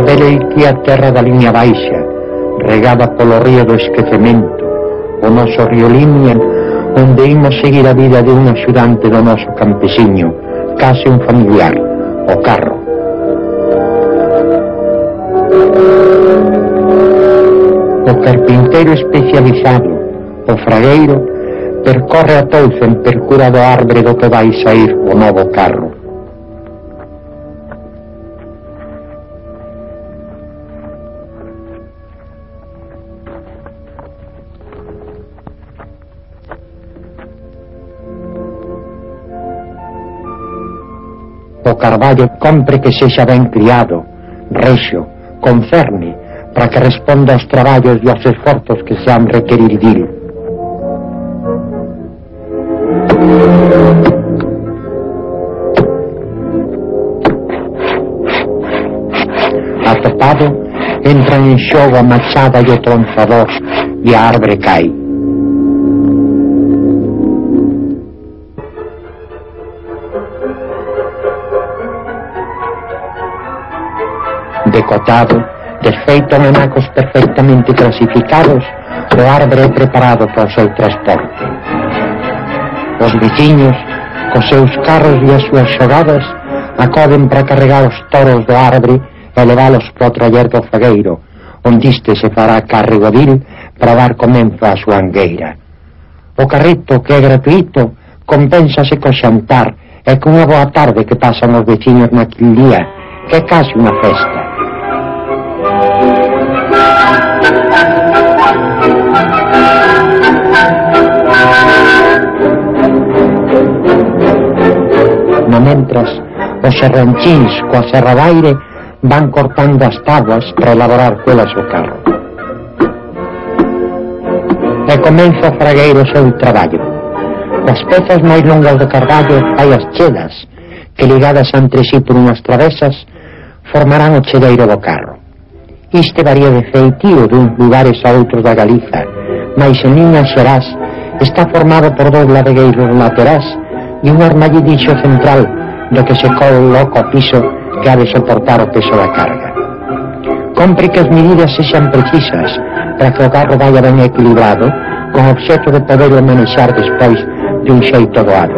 Veleiti a terra da liña baixa, regada polo río do esquecemento, o noso río Limia, onde imos seguir a vida de un axudante do noso campesiño, case un familiar, o Carro. O carpinteiro especializado, o fragueiro, percorre a touza en percura do arbre do que vai sair o novo carro. O carballo compre que sexa ben criado, rexo, con cerne, para que responda aos traballos e aos esforzos que se han requerir dil. Atopado, entran en xogo a machada e o tronzador e a arbre cai. Decotado, desfeito en anacos perfectamente clasificados, o arbre é preparado para o seu transporte. Os veciños, cos seus carros e as súas xogadas, acoden para carregar os toros do arbre e leválos para o taller do fagueiro, onde este se fará carrego dil para dar comenzo á súa angueira. O carrito, que é gratuito, compénsase co xantar e cunha boa tarde que pasan os veciños naquil día, que é case unha festa. No mentras, os serranchíns coa serra d'aire van cortando as tábuas para elaborar cuelas o carro. E comeza o fragueiro o seu traballo. As pezas máis longas do carballo hai as chedas, que ligadas entre sí por unhas travesas, formarán o chedeiro do carro. Este varía de feitio duns lugares a outros da Galiza, mais en liñas xerás está formado por dous ladegueiros laterás e un armallidixo central do que se coloca o piso que ha de soportar o peso da carga. Compre que as medidas sexan precisas para que o carro vaya ben equilibrado, con obxeto de poderlo manexar despois de un xeito doado.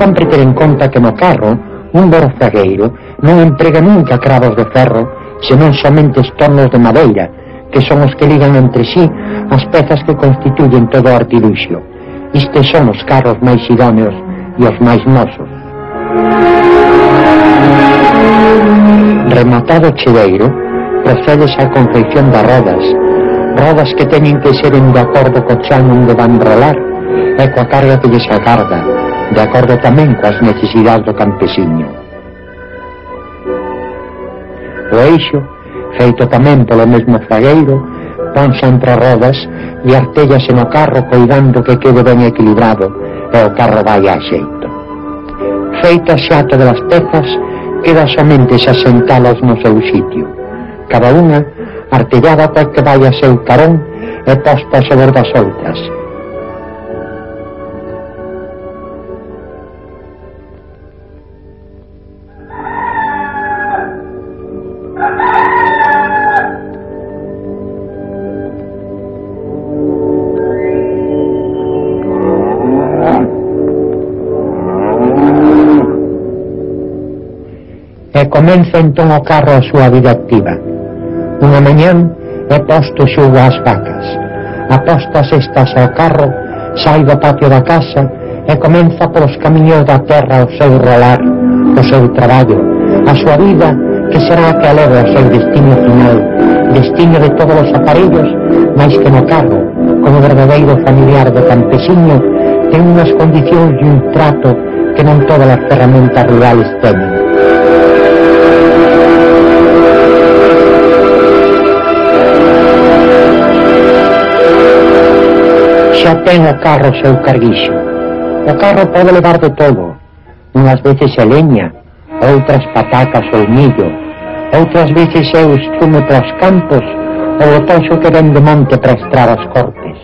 Compre ter en conta que no carro un bo fragueiro non emprega nunca cravos de ferro, senón somente estornos de madeira, que son os que ligan entre sí as pezas que constituyen todo o artiluxio. Estes son os carros máis idóneos e os máis nosos. Rematado o chedeiro, procédese á confección das rodas que teñen que ser de acordo co chan onde van rolar e coa carga que lles agarda, de acordo tamén coas necesidades do campesiño. O eixo, feito tamén polo mesmo fragueiro, ponse entre rodas e artéllase no carro coidando que quede ben equilibrado e o carro vai a xeito. Feito a xato das pezas, queda somente xa sentalas no seu sitio, cada unha artellada para que vai a seu carón e posta sobre das outras. E comeza entón o carro a súa vida activa. Unha mañán é posto xugo ás vacas. Apostas estas ao carro, sai do patio da casa e comeza polos camiños da terra o seu rolar, o seu traballo, a súa vida, que será a que aleve ao seu destino final, destino de todos os aparellos, máis que no carro, como verdadeiro familiar do campesiño, ten unhas condicións e un trato que non todas as ferramentas rurales teñen. Xa ten o carro o seu carguixo. O carro pode levar de todo, unhas veces é leña, outras patacas ou millo, outras veces é o estrume pros campos ou o toxo que ven de monte para estrar as cortes,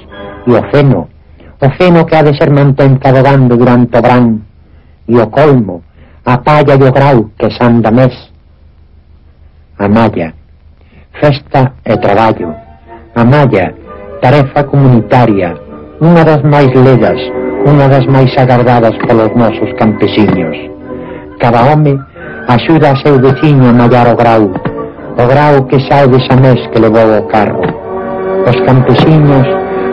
e o feno que ha de ser mantenca adogando durante o verán, e o colmo, a palla e o grau que san da mes. A malla, festa e traballo. A malla, tarefa comunitaria, unha das máis ledas, unha das máis agardadas polos nosos campesiños. Cada home axuda a seu veciño a mallar o grau que sae desa mes que levou o carro. Os campesiños,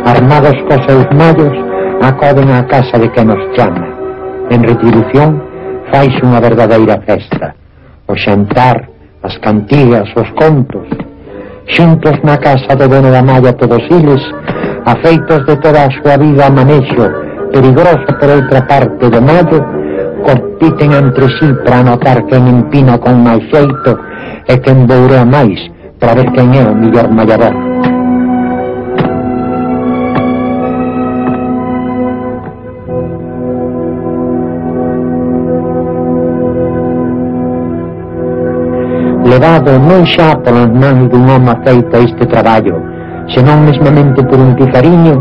armados cos seus mallos, acoden á casa de que nos chama. En retribución, faise unha verdadeira festa. O xantar, as cantigas, os contos. Xuntos na casa do dono da malla todos eles, afeitos de toda a súa vida a manexo, perigoso por outra parte do mallo, compiten entre sí para anotar quen empina con máis xeito e quen bourea máis para ver quen é o mellor mallador. Levado non xa polas mans dun home afeito a este traballo, senón mesmamente por un pizariño,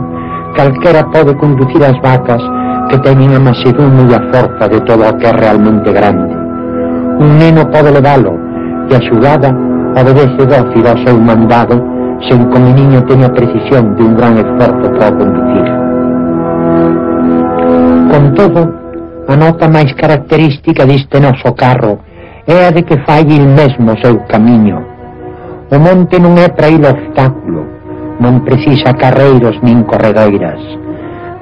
calquera pode conducir as vacas que teñen a masedume e a forza de todo o que é realmente grande. Un neno pode levalo, e a xugada obedece dócil ao seu mandado, sen que o meniño teña precisión de un gran esforzo para conducir. Con todo, a nota máis característica deste noso carro é a de que fai il mesmo o seu camiño. O monte non é para ir obstáculo, non precisa carreiros nin corredoiras.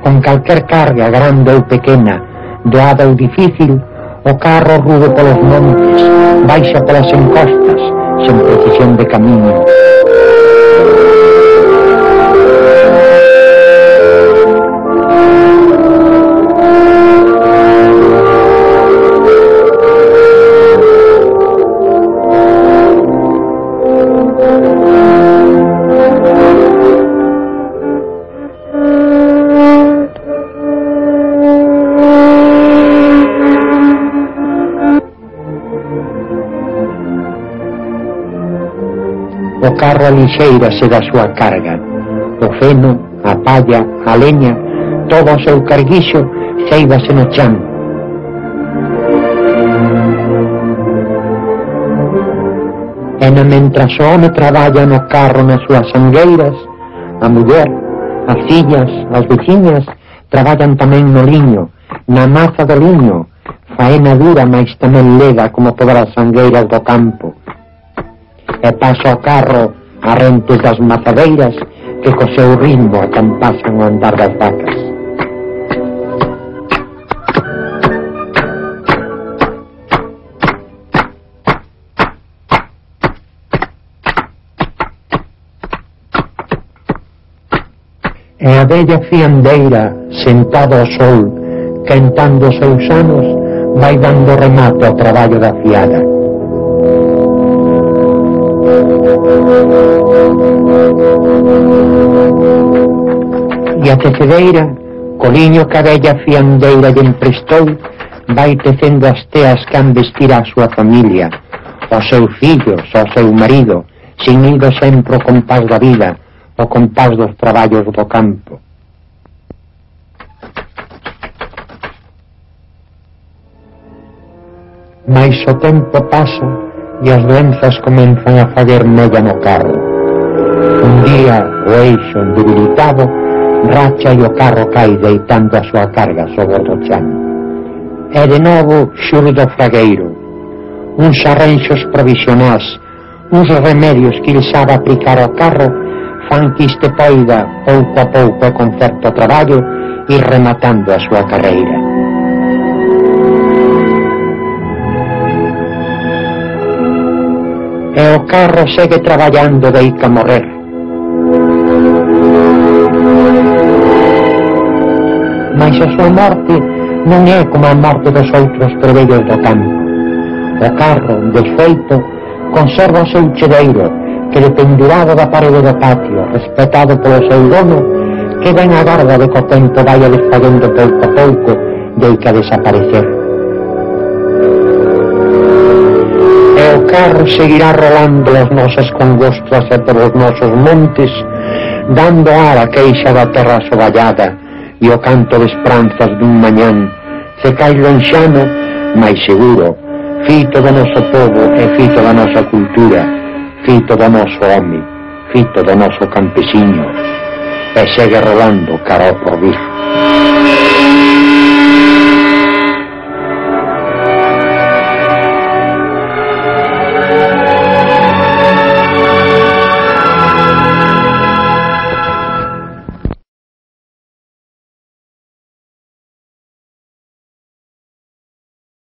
Con calquer carga, grande ou pequena, doada ou difícil, o carro rude polos montes, baixa polas encostas, sen precisión de camiño. O carro alixeirase da súa carga. O feno, a palla, a leña, todo o seu carguixo ceibase no chan. E mentras o home traballa no carro nas súas sangueiras, a muller, as fillas, as veciñas traballan tamén no liño, na maza do liño, faena dura mais tamén leda como todas as sangueiras do campo. E pasa o carro a rentes das mazadeiras que co seu ritmo acampasan o andar das vacas. E a bella fiandeira, sentada ao sol, quentando os seus anos, vai dando remate ao traballo da fiada. E a tecedeira, coliño que a bella fiandeira lle emprestou, vai tecendo as teas que han vestir a súa familia, aos seus fillos, ao seu marido, seguindo sempre o compás da vida, o compás dos traballos do campo. Mais o tempo pasa e as doenzas comenzan a fazer mella no carro. Un día o eixo debilitado racha e o carro cai deitando a súa carga sobre o chan. E de novo xurde o fragueiro. Uns arranxos provisionais, uns remedios que il sabe aplicar ao carro, fan que este poida pouco a pouco e con certo traballo ir rematando a súa carreira. E o carro segue traballando deica morrer. Mas a súa morte non é como a morte dos outros proveios do campo. O carro, desfeito, conserva o seu chedeiro, que dependurado da parede do patio, respetado polo seu dono, queda en a garda de que o tempo vai desfallendo pouco a pouco, deica desaparecer. O carro seguirá rolando as nosas congostras e pelos nosos montes, dando ar a queixa da terra asovallada e o canto de esperanzas dun mañán, se cai lonxano, mais seguro, fito do noso povo e fito da nosa cultura, fito do noso home, fito do noso campesiño, e segue rolando cara ao porvir.